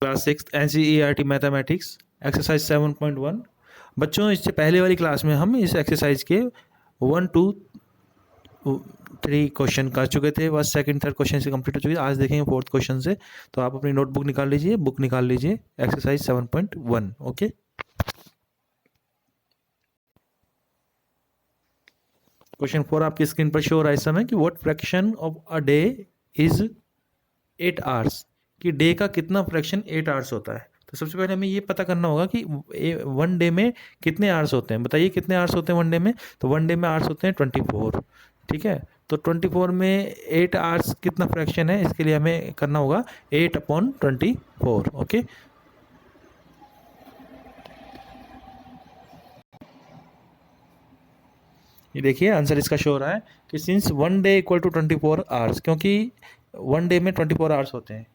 Class 6 NCERT mathematics exercise 7.1। बच्चों, इससे पहले वाली क्लास में हम इस एक्सरसाइज के 1 2 3 क्वेश्चन कर चुके थे, बस सेकंड थर्ड क्वेश्चन से कंप्लीट हो चुकी है। आज देखेंगे फोर्थ क्वेश्चन से। तो आप अपनी नोटबुक निकाल लीजिए, बुक निकाल लीजिए, एक्सरसाइज 7.1। ओके, क्वेश्चन 4 आपकी स्क्रीन पर शो हो रहा है इस समय कि what fraction of a day is 8 hours, कि डे का कितना फ्रैक्शन 8 आवर्स होता है। तो सबसे पहले हमें ये पता करना होगा कि वन डे में कितने आवर्स होते हैं। बताइए कितने आवर्स होते हैं वन डे में। तो वन डे में आवर्स होते हैं 24। ठीक है, तो 24 में 8 आवर्स कितना फ्रैक्शन है, इसके लिए हमें करना होगा 8/24। ओके, ये देखिए आंसर इसका शो हो रहा है कि since one day equal to 24 hours, क्योंकि वन डे में 24 आवर्स होते हैं,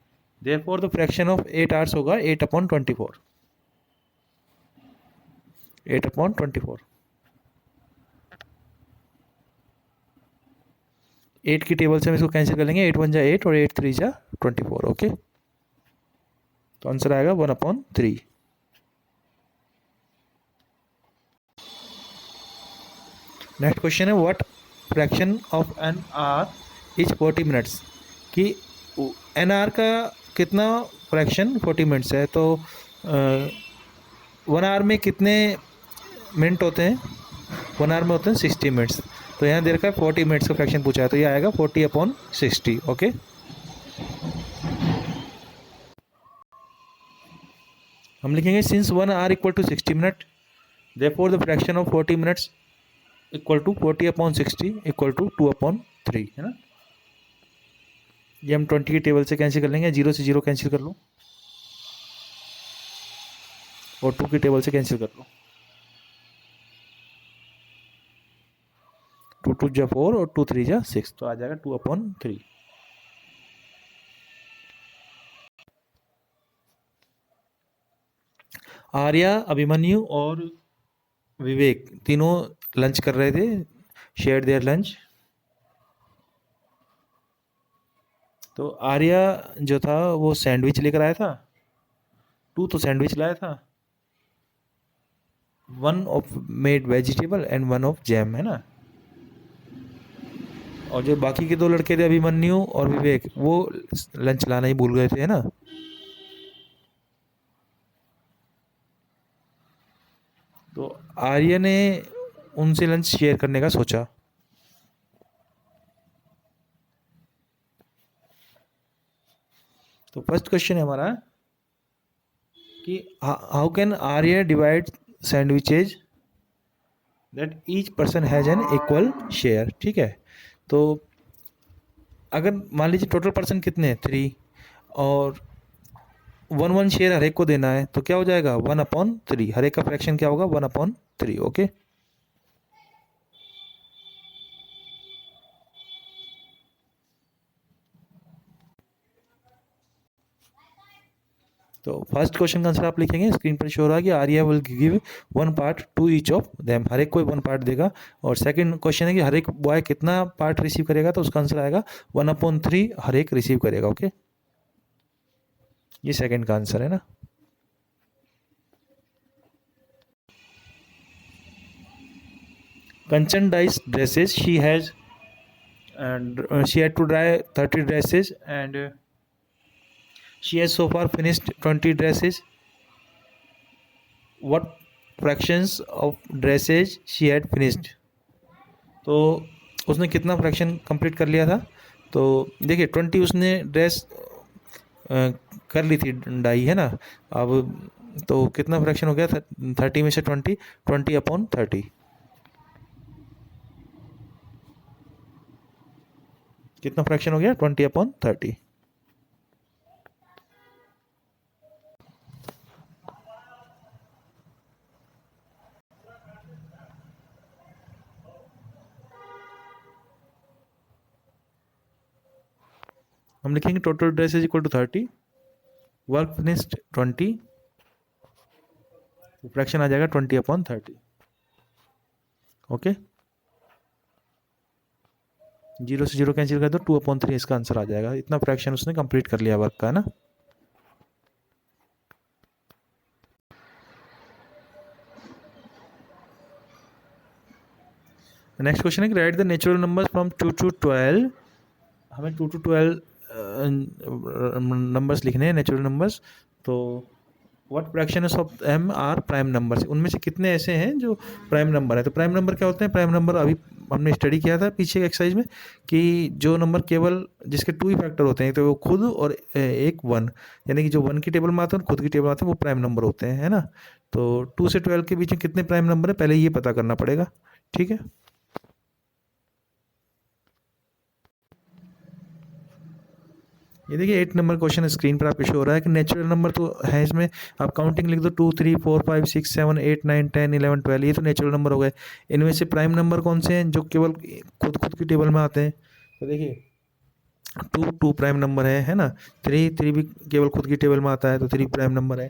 therefore the fraction of 8 hours होगा 8/24। 8/24, 8 की टेबल से हम इसको कैंसिल कर लेंगे। 8 1 जा 8 और 8 3 जा 24। ओके, तो आंसर आएगा 1/3। नेक्स्ट क्वेश्चन है what fraction of an hour is 40 minutes, कि एन आवर का कितना फ्रैक्शन 40 मिनट्स है। तो वन आवर में कितने मिनट होते हैं, वन आवर में होते हैं 60 मिनट्स। तो यहाँ दे रखा है 40 मिनट्स का फ्रैक्शन पूछा है, तो ये आएगा 40/60। ओके, हम लिखेंगे since one hour equal to 60 minute, therefore the fraction of 40 minutes equal to 40/60 equal to 2/3, है ना। ये हम 20 की टेबल से कैंसिल कर लेंगे, 0 से 0 कैंसिल कर लो और 2 की टेबल से कैंसिल कर लो। 2 2 जा 4 और 2 3 जा 6, तो आ जाएगा 2/3। आर्या, अभिमन्यु और विवेक तीनों लंच कर रहे थे, शेयर देयर लंच। तो आर्या जो था वो सैंडविच लेकर आया था, 2 तो सैंडविच लाया था, 1 of made vegetable and 1 of jam, है ना। और जो बाकी के 2 लड़के थे अभिमन्यु और विवेक, वो लंच लाना ही भूल गए थे, है ना। तो आर्य ने उनसे लंच शेयर करने का सोचा। तो फर्स्ट क्वेश्चन है हमारा कि how can Arya divide sandwiches that each person has an equal share. ठीक है, तो अगर मान लीजिए टोटल पर्सन कितने हैं 3 और 1 शेयर हर एक को देना है, तो क्या हो जाएगा 1/3। हर एक का फ्रैक्शन क्या होगा 1/3। ओके, तो फर्स्ट क्वेश्चन का आंसर आप लिखेंगे, स्क्रीन पर शो हो रहा है कि Arya will give 1 part to each of them, हर एक को 1 पार्ट देगा। और सेकंड क्वेश्चन है कि हर एक बॉय कितना पार्ट रिसीव करेगा, तो उसका आंसर आएगा 1/3 हर एक रिसीव करेगा। ओके, ये सेकंड का आंसर है ना। Kanchan dyes dresses, she has and she had to dry 30 dresses and she has so far finished 20 dresses. What fractions of dresses she had finished, तो उसने कितना फ्रैक्शन कंप्लीट कर लिया था। तो देखिए 20 उसने ड्रेस कर ली थी डाई, है ना। अब तो कितना फ्रैक्शन हो गया था 30 में से 20, 20/30। कितना फ्रैक्शन हो गया 20/30। हम लिखेंगे total dress is equal to 30, work finished 20, fraction आ जाएगा 20/30। ओके, 0 से 0 कैंसिल कर दो, 2/3 इसका आंसर आ जाएगा। इतना फ्रैक्शन उसने कंप्लीट कर लिया वर्क का, है ना। नेक्स्ट क्वेश्चन है कि right the natural numbers from 2 to 12। हमें 2 to 12 नंबर्स लिखने हैं, नेचुरल नंबर्स। तो what fractions of them are prime numbers, उनमें से कितने ऐसे हैं जो प्राइम नंबर है। तो प्राइम नंबर क्या होते हैं? प्राइम नंबर अभी हमने स्टडी किया था पीछे एक्सरसाइज में कि जो नंबर केवल जिसके 2 ही फैक्टर होते हैं, तो वो खुद और एक 1, यानी कि जो 1 की टेबल में आते हैं और खुद की टेबल में आते हैं वो प्राइम नंबर होते हैं, है ना। तो 2 से 12 के बीच में कितने प्राइम नंबर है, पहले ये पता करना पड़ेगा। ठीक है, ये देखिए 8 नंबर क्वेश्चन स्क्रीन पर आपको शो हो रहा है कि नेचुरल नंबर तो है इसमें, आप काउंटिंग लिख दो 2 3 4 5 6 7 8 9 10 11 12, ये तो नेचुरल नंबर हो गए। इनमें से प्राइम नंबर कौन से हैं जो केवल खुद खुद की टेबल में आते हैं? तो देखिए 2 प्राइम नंबर है ना। 3 भी केवल खुद की टेबल में आता है, तो 3 प्राइम नंबर है।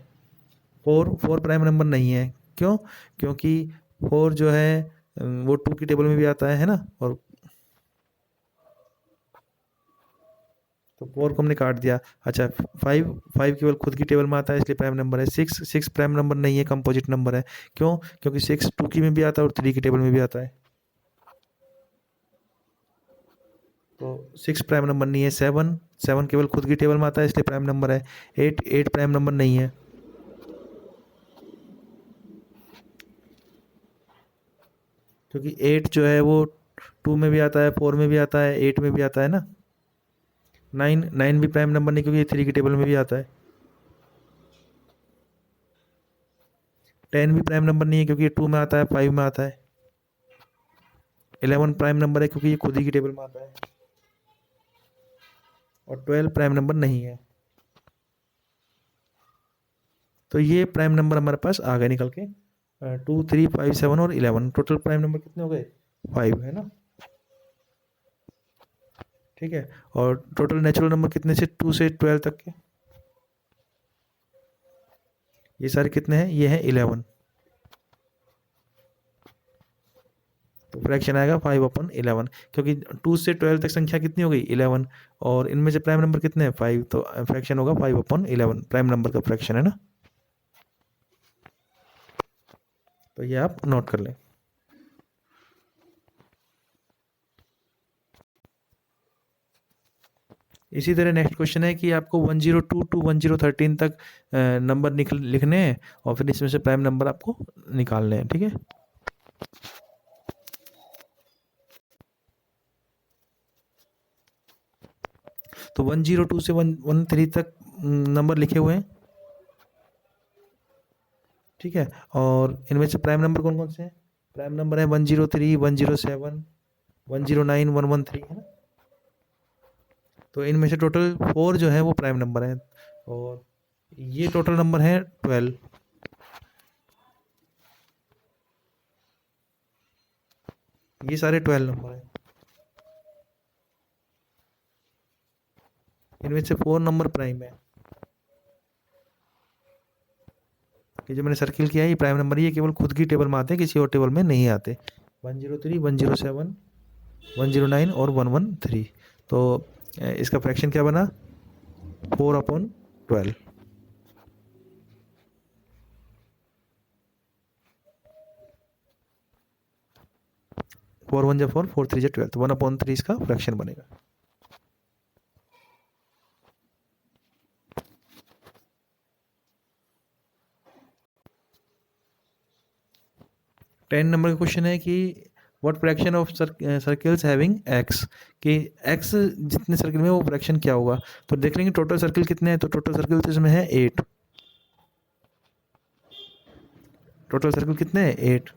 4 प्राइम नंबर नहीं है, क्यों? क्योंकि 4 जो है वो 2 की टेबल में भी आता है ना। और तो 4 को हमने काट दिया। अच्छा, 5 केवल खुद की टेबल में आता है इसलिए प्राइम नंबर है। 6 प्राइम नंबर नहीं है, कंपोजिट नंबर है। क्यों? क्योंकि 6 2 की में भी आता है और 3 की टेबल में भी आता है, तो 6 प्राइम नंबर नहीं है। 7 केवल खुद की टेबल में आता है इसलिए प्राइम नंबर है। 8 प्राइम नंबर नहीं है, क्योंकि 8 जो है वो 2 में भी आता है, 4 में भी आता है, 8 में भी आता है ना। 9 भी प्राइम नंबर नहीं, क्योंकि ये 3 की टेबल में भी आता है। 10 भी प्राइम नंबर नहीं है, क्योंकि ये 2 में आता है, 5 में आता है। 11 प्राइम नंबर है, क्योंकि ये खुद ही की टेबल में आता है। और 12 प्राइम नंबर नहीं है। तो ये प्राइम नंबर हमारे पास आ गए निकल के 2 3 5 7 और 11। टोटल प्राइम नंबर कितने हो गए? 5, है ना। ठीक है, और टोटल नेचुरल नंबर कितने से 2 से 12 तक के? ये सारे कितने हैं? ये हैं 11। तो फ्रैक्शन आएगा 5/11, क्योंकि 2 से 12 तक संख्या कितनी हो गई? 11। और इनमें से प्राइम नंबर कितने हैं? 5, तो फ्रैक्शन होगा 5/11, प्राइम नंबर का फ्रैक्शन, है ना। तो ये आप नोट कर लें। इसी तरह नेक्स्ट क्वेश्चन है कि आपको 102 to 1013 तक नंबर लिखने हैं और फिर इसमें से प्राइम नंबर आपको निकालने हैं। ठीक है, तो 102 से 113 तक नंबर लिखे हुए हैं। ठीक है, और इनमें से प्राइम नंबर कौन कौन से हैं? प्राइम नंबर है 103 107 109 113, है ना। तो इनमें से टोटल 4 जो है वो प्राइम नंबर है, और ये टोटल नंबर है 12। ये सारे 12 नंबर हैं। इनमें से 4 नंबर प्राइम है, कि जो मैंने सर्किल किया है ये प्राइम नंबर, ये केवल खुद की टेबल में आते हैं, किसी और टेबल में नहीं आते। 103 107 109 और 113। तो इसका फ्रैक्शन क्या बना? 4/12। 4 1 4, 4 3 12, तो 1/3 इसका फ्रैक्शन बनेगा। टेन नंबर का क्वेश्चन है कि what fraction of circles having x, कि एक्स जितने सर्किल में वो फ्रैक्शन क्या होगा। तो देख लेंगे टोटल सर्किल कितने हैं। तो टोटल सर्किल तो इसमें है 8। टोटल सर्किल कितने हैं? 8।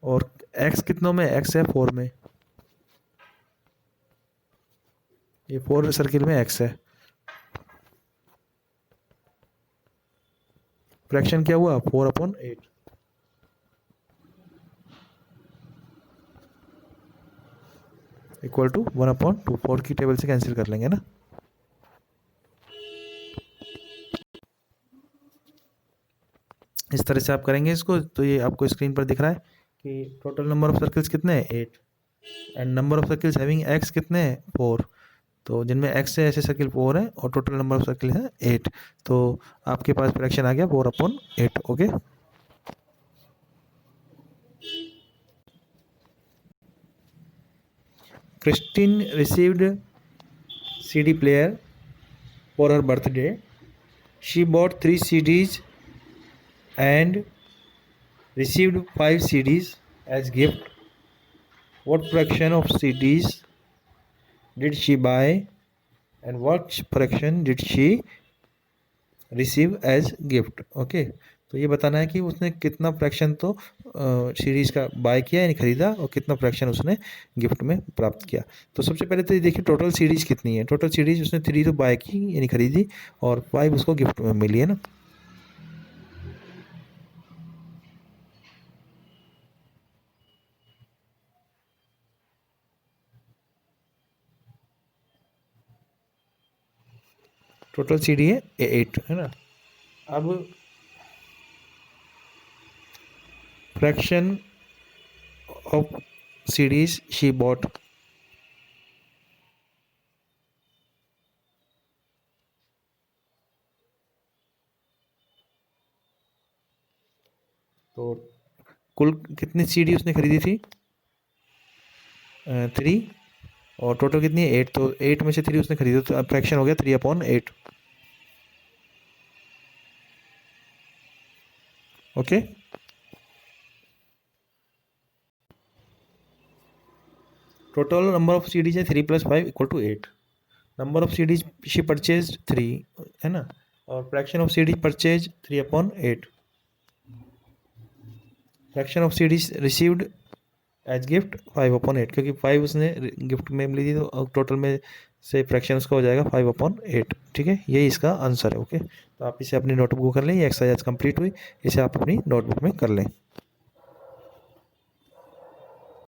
और एक्स कितनों में? एक्स है 4 में। ये 4 सर्किल में एक्स है। फ्रैक्शन क्या हुआ? 4/8। Equal to 1/2। 4 की टेबल से कैंसिल कर लेंगे ना। इस तरह से आप करेंगे इसको, तो ये आपको स्क्रीन पर दिख रहा है कि टोटल नंबर ऑफ सर्कल्स कितने हैं? 8। And number of circles having x कितने हैं? 4। तो जिनमें एक्स है ऐसे सर्किल 4 है, और टोटल नंबर ऑफ सर्किल है 8। तो आपके पास फ्रैक्शन आ गया 4/8। Okay, Christine received CD player for her birthday. She bought 3 CDs and received 5 CDs as gift. What fraction of CDs did she buy and what fraction did she receive as gift? Okay, तो ये बताना है कि उसने कितना fraction तो series का bye किया यानी खरीदा और कितना फ्रैक्शन उसने गिफ्ट में प्राप्त किया। तो सबसे पहले तो ये देखिए टोटल सीरीज़ कितनी है। टोटल सीरीज़ उसने 3 तो बाय की यानी खरीदी और 5 उसको गिफ्ट में मिली है ना। टोटल सीडी है 8 है ना। अब fraction of series she bought, तो कुल कितनी सीडी उसने खरीदी थी 3 और टोटल कितनी है 8, तो 8 में से 3 उसने खरीदा तो फ्रैक्शन हो गया 3/8। Okay, total number of CDs है 3 + 5 = 8। Number of CDs she purchase 3 है ना और fraction of CDs purchase 3/8। Fraction of CDs received as gift 5/8 क्योंकि 5 उसने गिफ्ट में मिली थी तो टोटल में से फ्रैक्शन उसका हो जाएगा 5/8। ठीक है, यही इसका आंसर है। ओके, तो आप इसे अपनी नोटबुक में कर लें। ये एक्सरसाइज कंप्लीट हुई, इसे आप अपनी नोटबुक में कर लें।